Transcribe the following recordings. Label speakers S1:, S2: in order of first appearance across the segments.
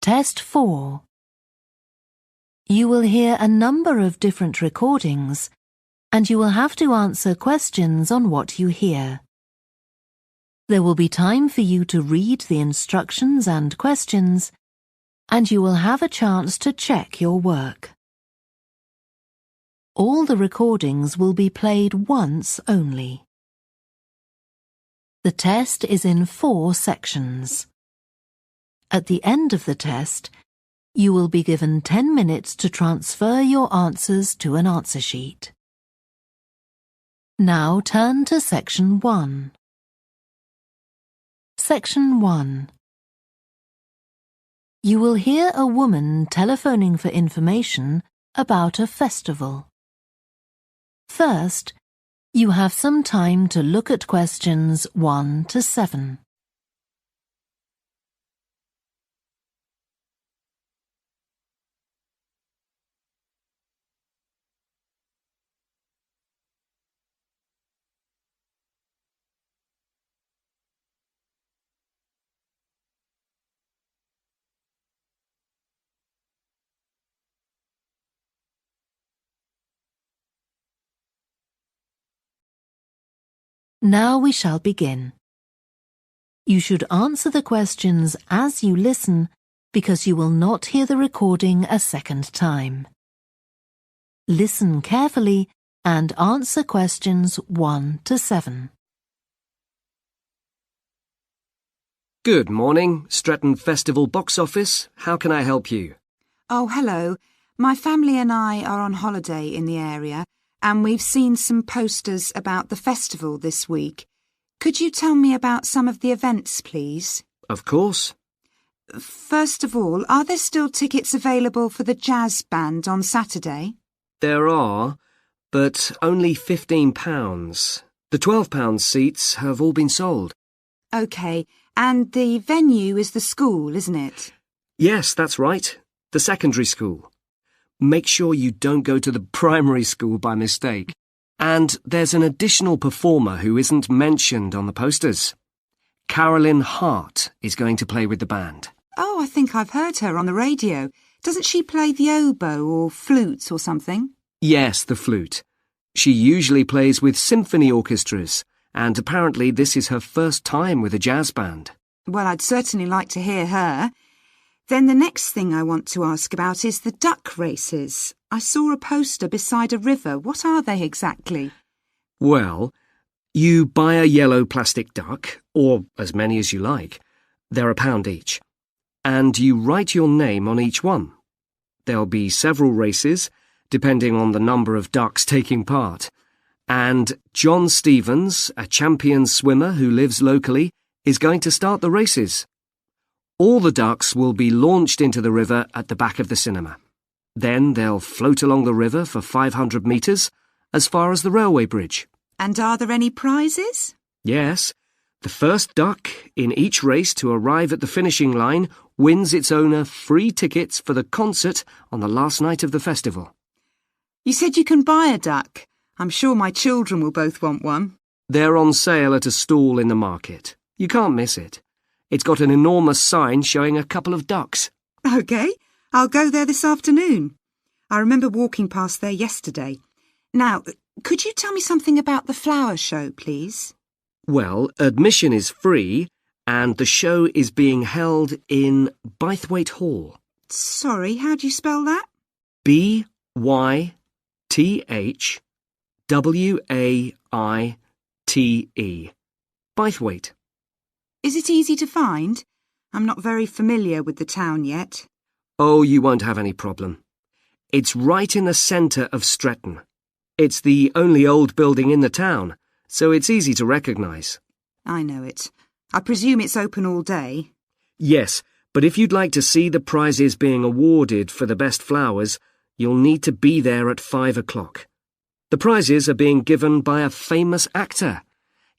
S1: Test 4. You will hear a number of different recordings, and you will have to answer questions on what you hear. There will be time for you to read the instructions and questions, and you will have a chance to check your work. All the recordings will be played once only. The test is in 4 sections. At the end of the test, you will be given 10 minutes to transfer your answers to an answer sheet. Now turn to Section 1. Section 1. You will hear a woman telephoning for information about a festival. First, you have some time to look at questions 1 to 7. Now we shall begin. You should answer the questions as you listen because you will not hear the recording a second time. Listen carefully and answer questions 1 to 7.
S2: Good morning, Stretton Festival box office. How can I help you?
S3: Oh, hello. My family and I are on holiday in the area, and we've seen some posters about the festival this week. Could you tell me about some of the events, please?
S2: Of course.
S3: First of all, are there still tickets available for the jazz band on Saturday?
S2: There are, but only £15. The £12 seats have all been sold.
S3: OK, and the venue is the school, isn't it?
S2: Yes, that's right. The secondary school. Make sure you don't go to the primary school by mistake. And there's an additional performer who isn't mentioned on the posters. Carolyn Hart is going to play with the band.
S3: Oh, I think I've heard her on the radio. Doesn't she play the oboe or flute or something?
S2: Yes, the flute. She usually plays with symphony orchestras, and apparently this is her first time with a jazz band.
S3: Well, I'd certainly like to hear her. Then the next thing I want to ask about is the duck races. I saw a poster beside a river. What are they exactly?
S2: Well, you buy a yellow plastic duck, or as many as you like. They're £1 each. And you write your name on each one. There'll be several races, depending on the number of ducks taking part. And John Stevens, a champion swimmer who lives locally, is going to start the races. All the ducks will be launched into the river at the back of the cinema. Then they'll float along the river for 500 metres, as far as the railway bridge.
S3: And are there any prizes?
S2: Yes. The first duck in each race to arrive at the finishing line wins its owner free tickets for the concert on the last night of the festival.
S3: You said you can buy a duck. I'm sure my children will both want one.
S2: They're on sale at a stall in the market. You can't miss it. It's got an enormous sign showing a couple of ducks.
S3: OK, I'll go there this afternoon. I remember walking past there yesterday. Now, could you tell me something about the flower show, please?
S2: Well, admission is free, and the show is being held in Bythwaite Hall.
S3: Sorry, how do you spell that?
S2: Bythwaite. Bythwaite.
S3: Is it easy to find? I'm not very familiar with the town yet.
S2: Oh, you won't have any problem. It's right in the centre of Stretton. It's the only old building in the town, so it's easy to recognise.
S3: I know it. I presume it's open all day.
S2: Yes, but if you'd like to see the prizes being awarded for the best flowers, you'll need to be there at 5 o'clock. The prizes are being given by a famous actor,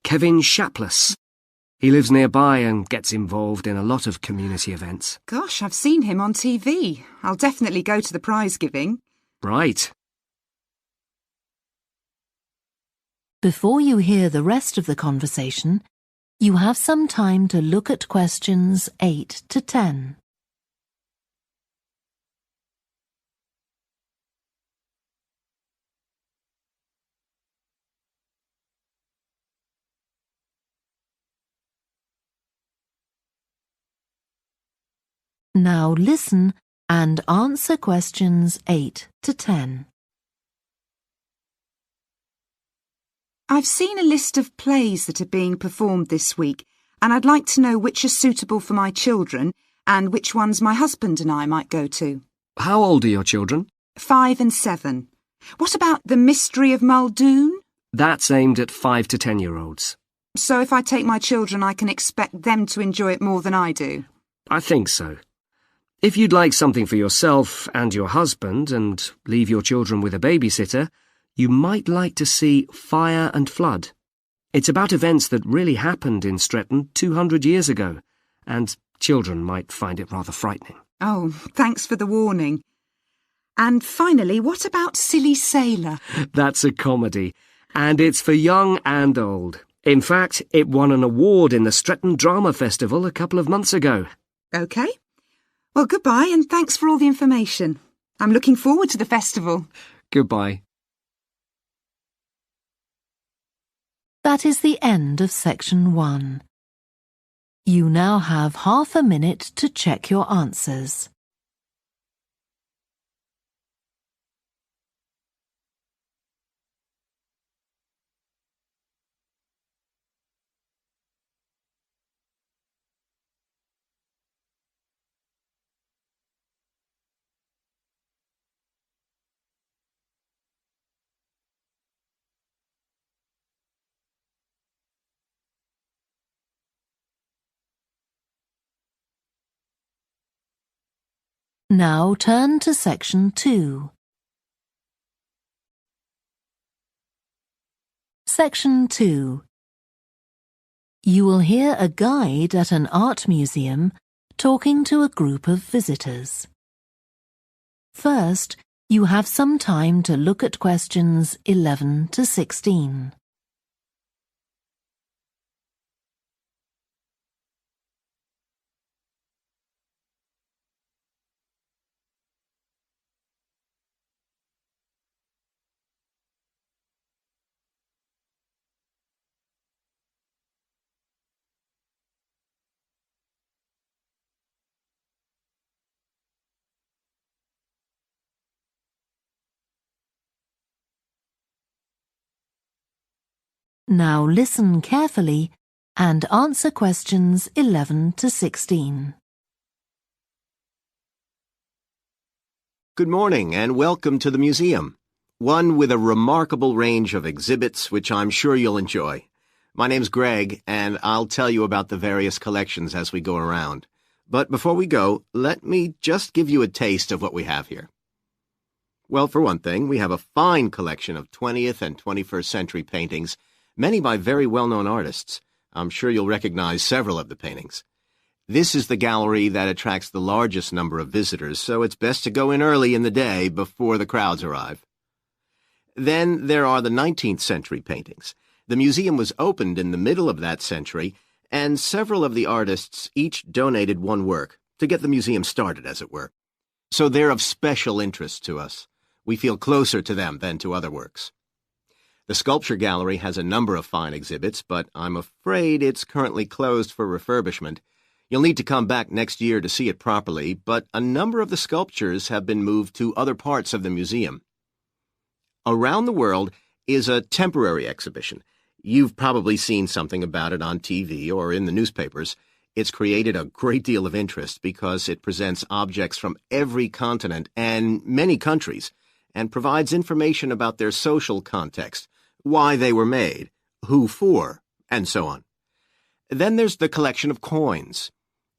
S2: Kevin Shapless. He lives nearby and gets involved in a lot of community events.
S3: Gosh, I've seen him on TV. I'll definitely go to the prize giving.
S2: Right.
S1: Before you hear the rest of the conversation, you have some time to look at questions 8 to 10. Now listen and answer questions 8 to 10.
S3: I've seen a list of plays that are being performed this week, and I'd like to know which are suitable for my children and which ones my husband and I might go to.
S2: How old are your children?
S3: 5 and 7. What about The Mystery of Muldoon?
S2: That's aimed at 5 to 10-year-olds.
S3: So if I take my children, I can expect them to enjoy it more than I do?
S2: I think so. If you'd like something for yourself and your husband and leave your children with a babysitter, you might like to see Fire and Flood. It's about events that really happened in Stretton 200 years ago, and children might find it rather frightening.
S3: Oh, thanks for the warning. And finally, what about Silly Sailor?
S2: That's a comedy, and it's for young and old. In fact, it won an award in the Stretton Drama Festival a couple of months ago.
S3: OK. Well, goodbye and thanks for all the information. I'm looking forward to the festival.
S2: Goodbye.
S1: That is the end of section 1. You now have half a minute to check your answers. Now turn to section 2. Section 2. You will hear a guide at an art museum talking to a group of visitors. First, you have some time to look at questions 11 to 16. Now listen carefully and answer questions 11 to 16.
S4: Good morning and welcome to the museum, one with a remarkable range of exhibits which I'm sure you'll enjoy. My name's Greg and I'll tell you about the various collections as we go around. But before we go, let me just give you a taste of what we have here. Well, for one thing, we have a fine collection of 20th and 21st century paintings, many by very well-known artists. I'm sure you'll recognize several of the paintings. This is the gallery that attracts the largest number of visitors, so it's best to go in early in the day before the crowds arrive. Then there are the 19th century paintings. The museum was opened in the middle of that century, and several of the artists each donated one work to get the museum started, as it were. So they're of special interest to us. We feel closer to them than to other works. The sculpture gallery has a number of fine exhibits, but I'm afraid it's currently closed for refurbishment. You'll need to come back next year to see it properly, but a number of the sculptures have been moved to other parts of the museum. Around the World is a temporary exhibition. You've probably seen something about it on TV or in the newspapers. It's created a great deal of interest because it presents objects from every continent and many countries, and provides information about their social context, why they were made, who for, and so on. Then there's the collection of coins.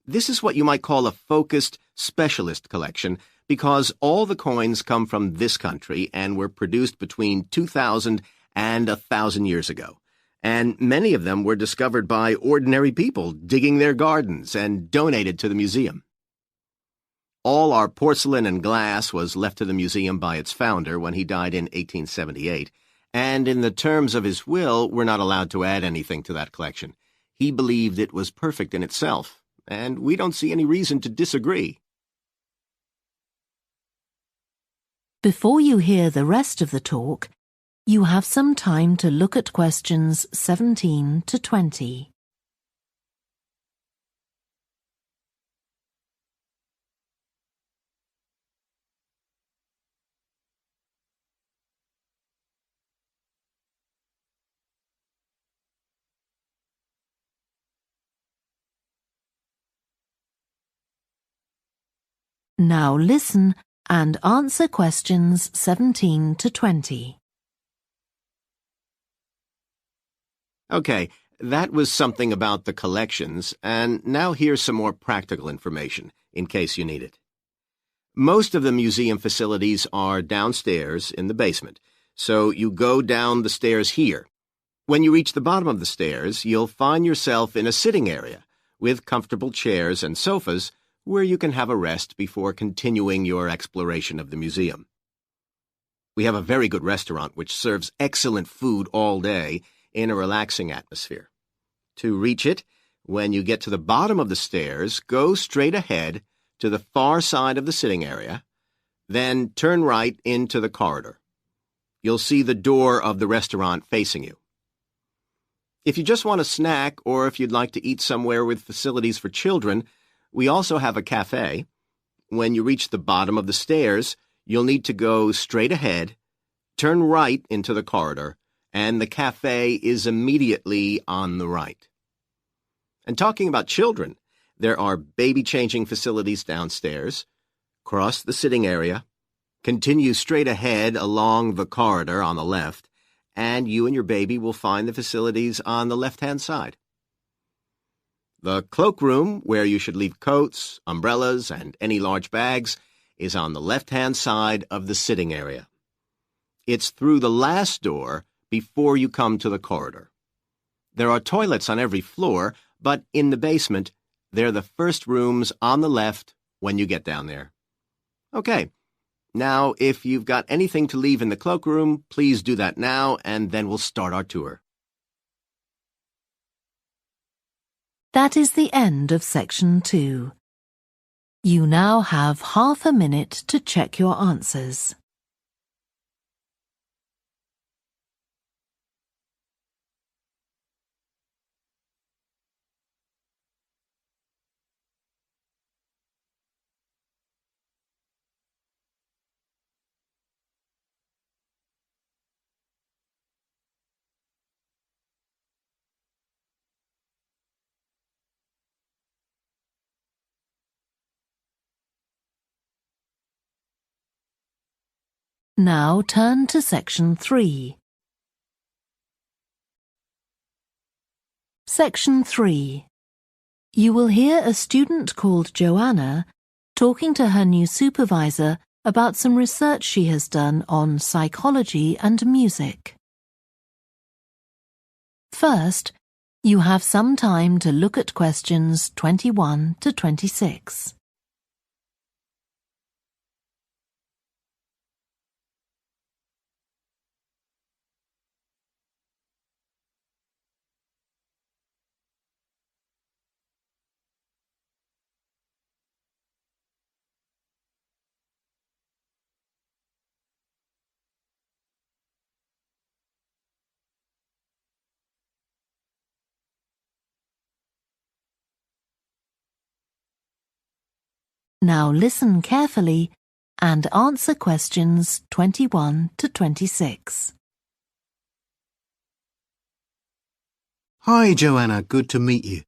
S4: This is what you might call a focused specialist collection because all the coins come from this country and were produced between 2,000 and 1,000 years ago. And many of them were discovered by ordinary people digging their gardens and donated to the museum. All our porcelain and glass was left to the museum by its founder when he died in 1878, and in the terms of his will, we're not allowed to add anything to that collection. He believed it was perfect in itself, and we don't see any reason to disagree.
S1: Before you hear the rest of the talk, you have some time to look at questions 17 to 20. Now listen and answer questions 17 to 20.
S4: Okay, that was something about the collections, and now here's some more practical information, in case you need it. Most of the museum facilities are downstairs in the basement, so you go down the stairs here. When you reach the bottom of the stairs, you'll find yourself in a sitting area with comfortable chairs and sofas where you can have a rest before continuing your exploration of the museum. We have a very good restaurant which serves excellent food all day in a relaxing atmosphere. To reach it, when you get to the bottom of the stairs, go straight ahead to the far side of the sitting area, then turn right into the corridor. You'll see the door of the restaurant facing you. If you just want a snack or if you'd like to eat somewhere with facilities for children, we also have a cafe. When you reach the bottom of the stairs, you'll need to go straight ahead, turn right into the corridor, and the cafe is immediately on the right. And talking about children, there are baby-changing facilities downstairs. Cross the sitting area, continue straight ahead along the corridor on the left, and you and your baby will find the facilities on the left-hand side. The cloakroom, where you should leave coats, umbrellas, and any large bags, is on the left-hand side of the sitting area. It's through the last door before you come to the corridor. There are toilets on every floor, but in the basement, they're the first rooms on the left when you get down there. Okay, now if you've got anything to leave in the cloakroom, please do that now, and then we'll start our tour.
S1: That is the end of section 2. You now have half a minute to check your answers. Now turn to section 3. Section 3. You will hear a student called Joanna talking to her new supervisor about some research she has done on psychology and music. First, you have some time to look at questions 21 to 26. Now listen carefully and answer questions 21 to 26.
S5: Hi, Joanna. Good to meet you.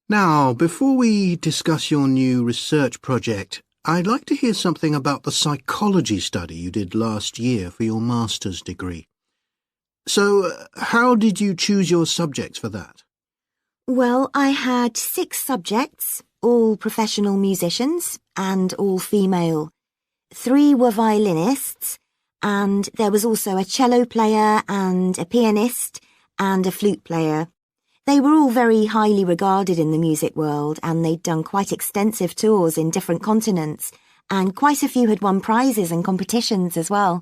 S5: Now, before we discuss your new research project, I'd like to hear something about the psychology study you did last year for your master's degree. So, how did you choose your subjects for that?
S6: Well, I had 6 subjects, all professional musicians and all female. 3 were violinists, and there was also a cello player and a pianist and a flute player. They were all very highly regarded in the music world, and they'd done quite extensive tours in different continents, and quite a few had won prizes and competitions as well.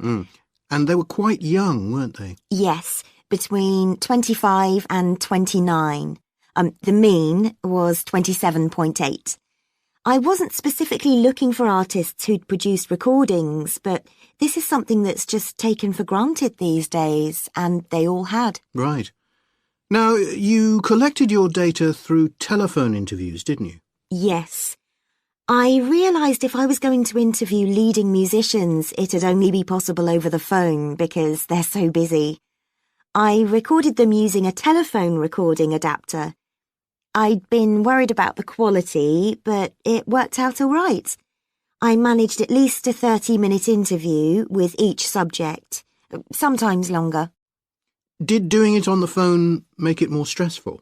S5: And they were quite young, weren't they?
S6: Yes, between 25 and 29. The mean was 27.8. I wasn't specifically looking for artists who'd produced recordings, but this is something that's just taken for granted these days, and they all had.
S5: Right. Now, you collected your data through telephone interviews, didn't you?
S6: Yes. I realised if I was going to interview leading musicians, it'd only be possible over the phone because they're so busy. I recorded them using a telephone recording adapter. I'd been worried about the quality, but it worked out all right. I managed at least a 30-minute interview with each subject, sometimes longer.
S5: Did doing it on the phone make it more stressful?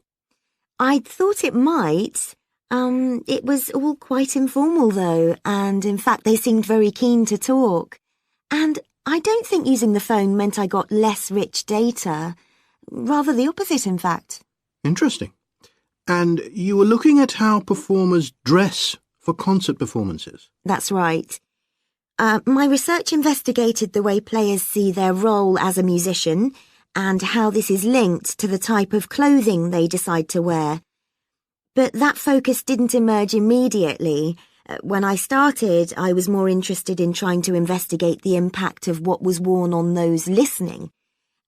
S6: I'd thought it might. It was all quite informal though, and in fact they seemed very keen to talk. And I don't think using the phone meant I got less rich data. Rather the opposite, in fact.
S5: Interesting. And you were looking at how performers dress for concert performances?
S6: That's right. My research investigated the way players see their role as a musician and how this is linked to the type of clothing they decide to wear. But that focus didn't emerge immediately. When I started, I was more interested in trying to investigate the impact of what was worn on those listening,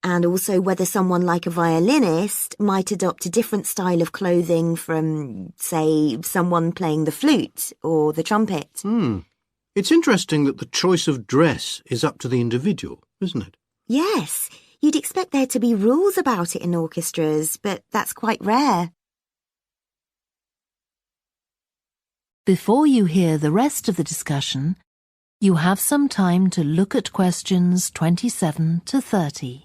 S6: and also whether someone like a violinist might adopt a different style of clothing from, say, someone playing the flute or the trumpet.
S5: It's interesting that the choice of dress is up to the individual, isn't it?
S6: Yes, you'd expect there to be rules about it in orchestras, but that's quite rare.
S1: Before you hear the rest of the discussion, you have some time to look at questions 27 to 30.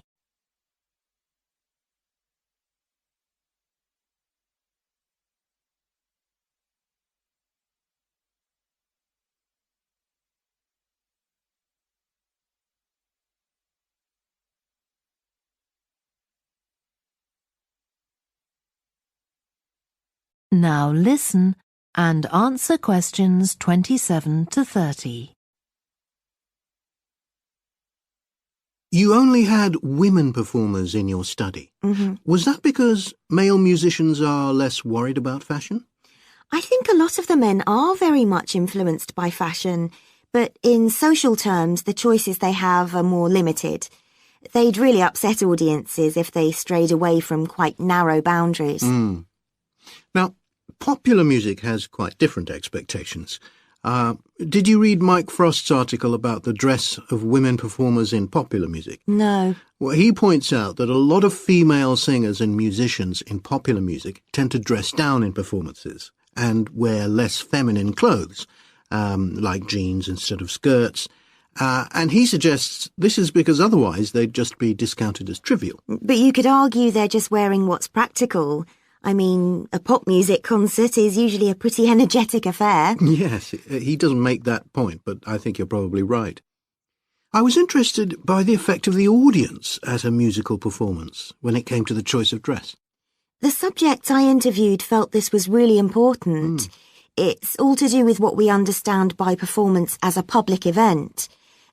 S1: Now listen and answer questions 27 to 30.
S5: You only had women performers in your study. Was that because male musicians are less worried about fashion?
S6: I think a lot of the men are very much influenced by fashion, but in social terms, the choices they have are more limited. They'd really upset audiences if they strayed away from quite narrow boundaries.
S5: Now, popular music has quite different expectations. Did you read Mike Frost's article about the dress of women performers in popular music?
S6: No.
S5: Well, he points out that a lot of female singers and musicians in popular music tend to dress down in performances and wear less feminine clothes, like jeans instead of skirts. And he suggests this is because otherwise they'd just be discounted as trivial.
S6: But you could argue they're just wearing what's practical. I mean, a pop music concert is usually a pretty energetic affair.
S5: Yes, he doesn't make that point, but I think you're probably right. I was interested by the effect of the audience at a musical performance when it came to the choice of dress.
S6: The subjects I interviewed felt this was really important. It's all to do with what we understand by performance as a public event.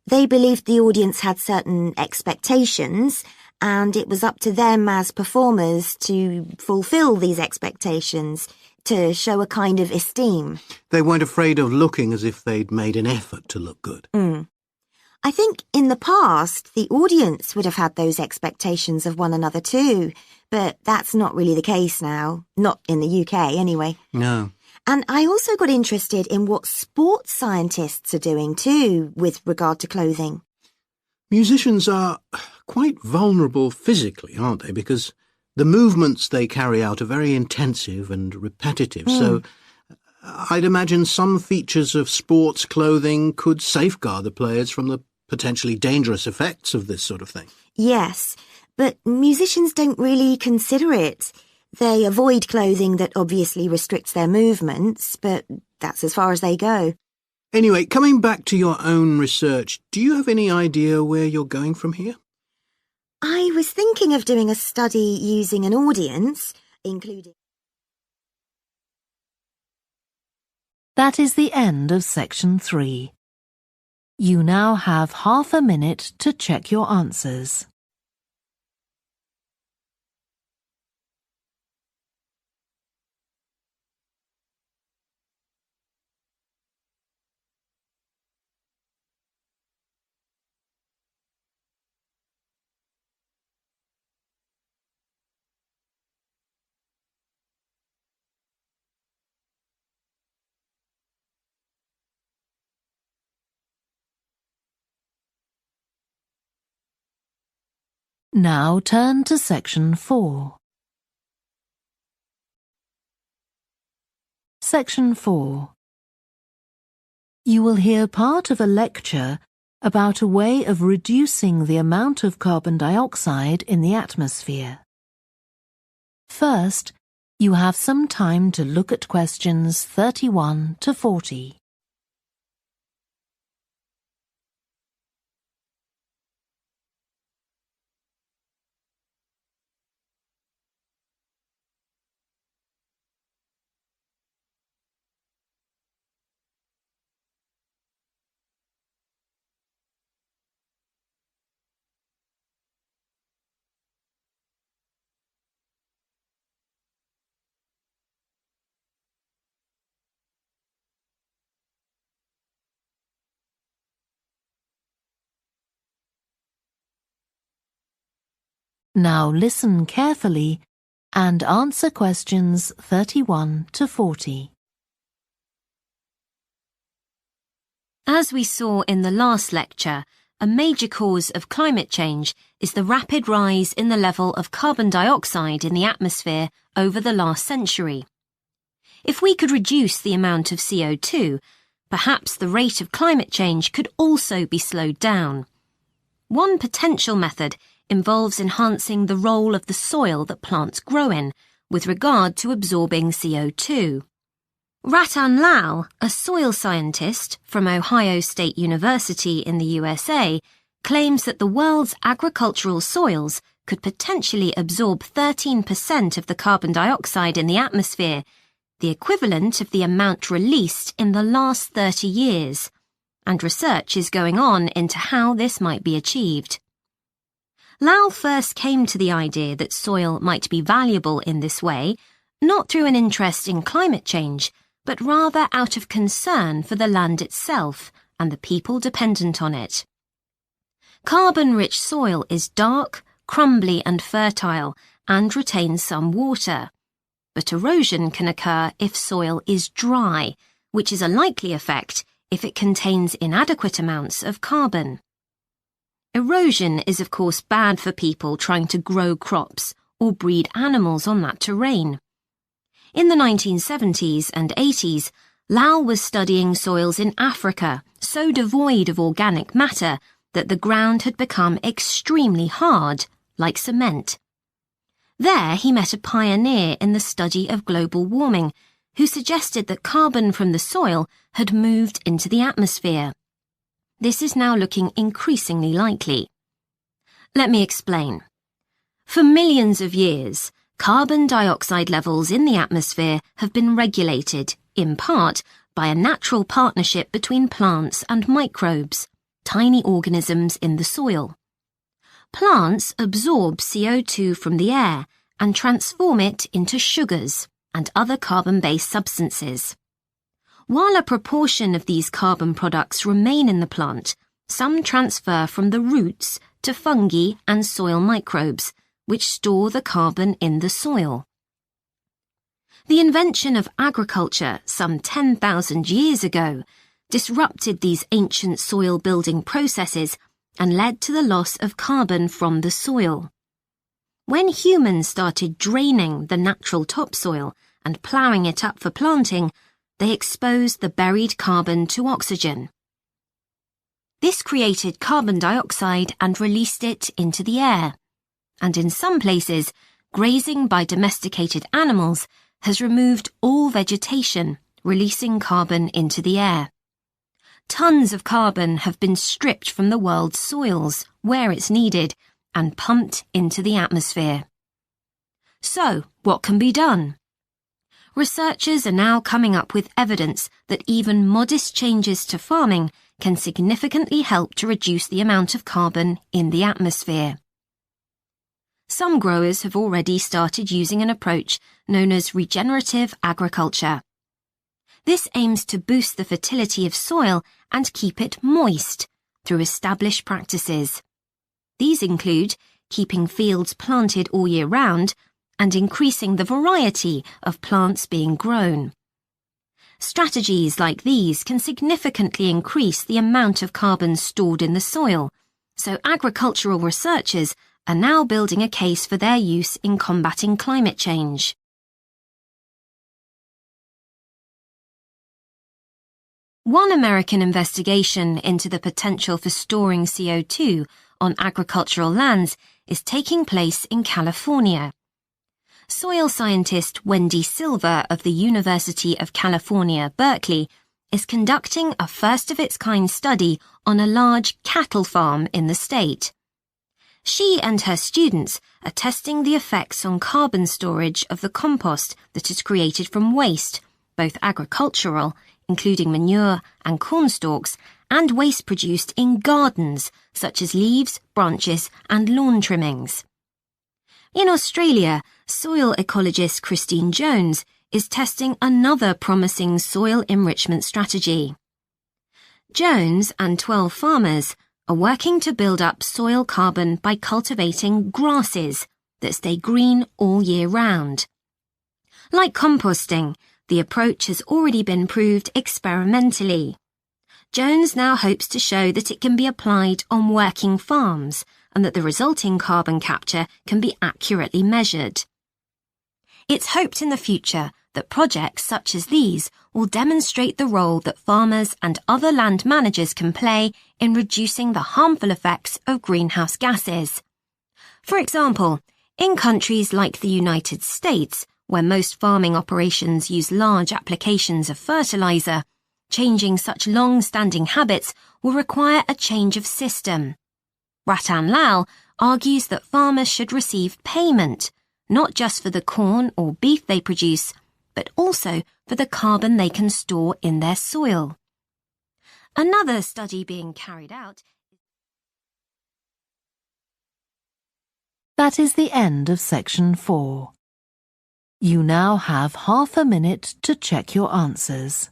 S6: They believed the audience had certain expectations, and it was up to them as performers to fulfill these expectations, to show a kind of esteem.
S5: They weren't afraid of looking as if they'd made an effort to look good.
S6: I think in the past, the audience would have had those expectations of one another too, but that's not really the case now. Not in the UK, anyway.
S5: No.
S6: And I also got interested in what sports scientists are doing too, with regard to clothing.
S5: Musicians are quite vulnerable physically, aren't they? Because the movements they carry out are very intensive and repetitive. So I'd imagine some features of sports clothing could safeguard the players from the potentially dangerous effects of this sort of thing.
S6: Yes, but musicians don't really consider it. They avoid clothing that obviously restricts their movements, but that's as far as they go.
S5: Anyway, coming back to your own research, do you have any idea where you're going from here?
S6: I was thinking of doing a study using an audience, including...
S1: That is the end of section 3. You now have half a minute to check your answers. Now turn to section 4. Section 4. You will hear part of a lecture about a way of reducing the amount of carbon dioxide in the atmosphere. First, you have some time to look at questions 31 to 40. Now listen carefully and answer questions 31 to 40.
S7: As we saw in the last lecture, a major cause of climate change is the rapid rise in the level of carbon dioxide in the atmosphere over the last century. If we could reduce the amount of CO2, perhaps the rate of climate change could also be slowed down. One potential method involves enhancing the role of the soil that plants grow in with regard to absorbing CO2. Ratan Lal, a soil scientist from Ohio State University in the USA, claims that the world's agricultural soils could potentially absorb 13% of the carbon dioxide in the atmosphere, the equivalent of the amount released in the last 30 years, and research is going on into how this might be achieved. Lal first came to the idea that soil might be valuable in this way, not through an interest in climate change, but rather out of concern for the land itself and the people dependent on it. Carbon-rich soil is dark, crumbly and fertile and retains some water. But erosion can occur if soil is dry, which is a likely effect if it contains inadequate amounts of carbon. Erosion is of course bad for people trying to grow crops or breed animals on that terrain. In the 1970s and 80s, Lal was studying soils in Africa so devoid of organic matter that the ground had become extremely hard, like cement. There he met a pioneer in the study of global warming, who suggested that carbon from the soil had moved into the atmosphere. This is now looking increasingly likely. Let me explain. For millions of years, carbon dioxide levels in the atmosphere have been regulated, in part, by a natural partnership between plants and microbes, tiny organisms in the soil. Plants absorb CO2 from the air and transform it into sugars and other carbon-based substances. While a proportion of these carbon products remain in the plant, some transfer from the roots to fungi and soil microbes, which store the carbon in the soil. The invention of agriculture some 10,000 years ago disrupted these ancient soil-building processes and led to the loss of carbon from the soil. When humans started draining the natural topsoil and ploughing it up for planting, they exposed the buried carbon to oxygen. This created carbon dioxide and released it into the air. And in some places, grazing by domesticated animals has removed all vegetation, releasing carbon into the air. Tons of carbon have been stripped from the world's soils, where it's needed, and pumped into the atmosphere. So, what can be done? Researchers are now coming up with evidence that even modest changes to farming can significantly help to reduce the amount of carbon in the atmosphere. Some growers have already started using an approach known as regenerative agriculture. This aims to boost the fertility of soil and keep it moist through established practices. These include keeping fields planted all year round and increasing the variety of plants being grown. Strategies like these can significantly increase the amount of carbon stored in the soil, so agricultural researchers are now building a case for their use in combating climate change. One American investigation into the potential for storing CO2 on agricultural lands is taking place in California. Soil scientist Wendy Silver of the University of California, Berkeley, is conducting a first-of-its-kind study on a large cattle farm in the state. She and her students are testing the effects on carbon storage of the compost that is created from waste, both agricultural, including manure and corn stalks, and waste produced in gardens, such as leaves, branches, and lawn trimmings. In Australia, soil ecologist Christine Jones is testing another promising soil enrichment strategy. Jones and 12 farmers are working to build up soil carbon by cultivating grasses that stay green all year round. Like composting, the approach has already been proved experimentally. Jones now hopes to show that it can be applied on working farms and that the resulting carbon capture can be accurately measured. It's hoped in the future that projects such as these will demonstrate the role that farmers and other land managers can play in reducing the harmful effects of greenhouse gases. For example, in countries like the United States, where most farming operations use large applications of fertilizer, changing such long-standing habits will require a change of system. Ratan Lal argues that farmers should receive payment, not just for the corn or beef they produce, but also for the carbon they can store in their soil. Another study being carried out.
S1: That is the end of section 4. You now have half a minute to check your answers.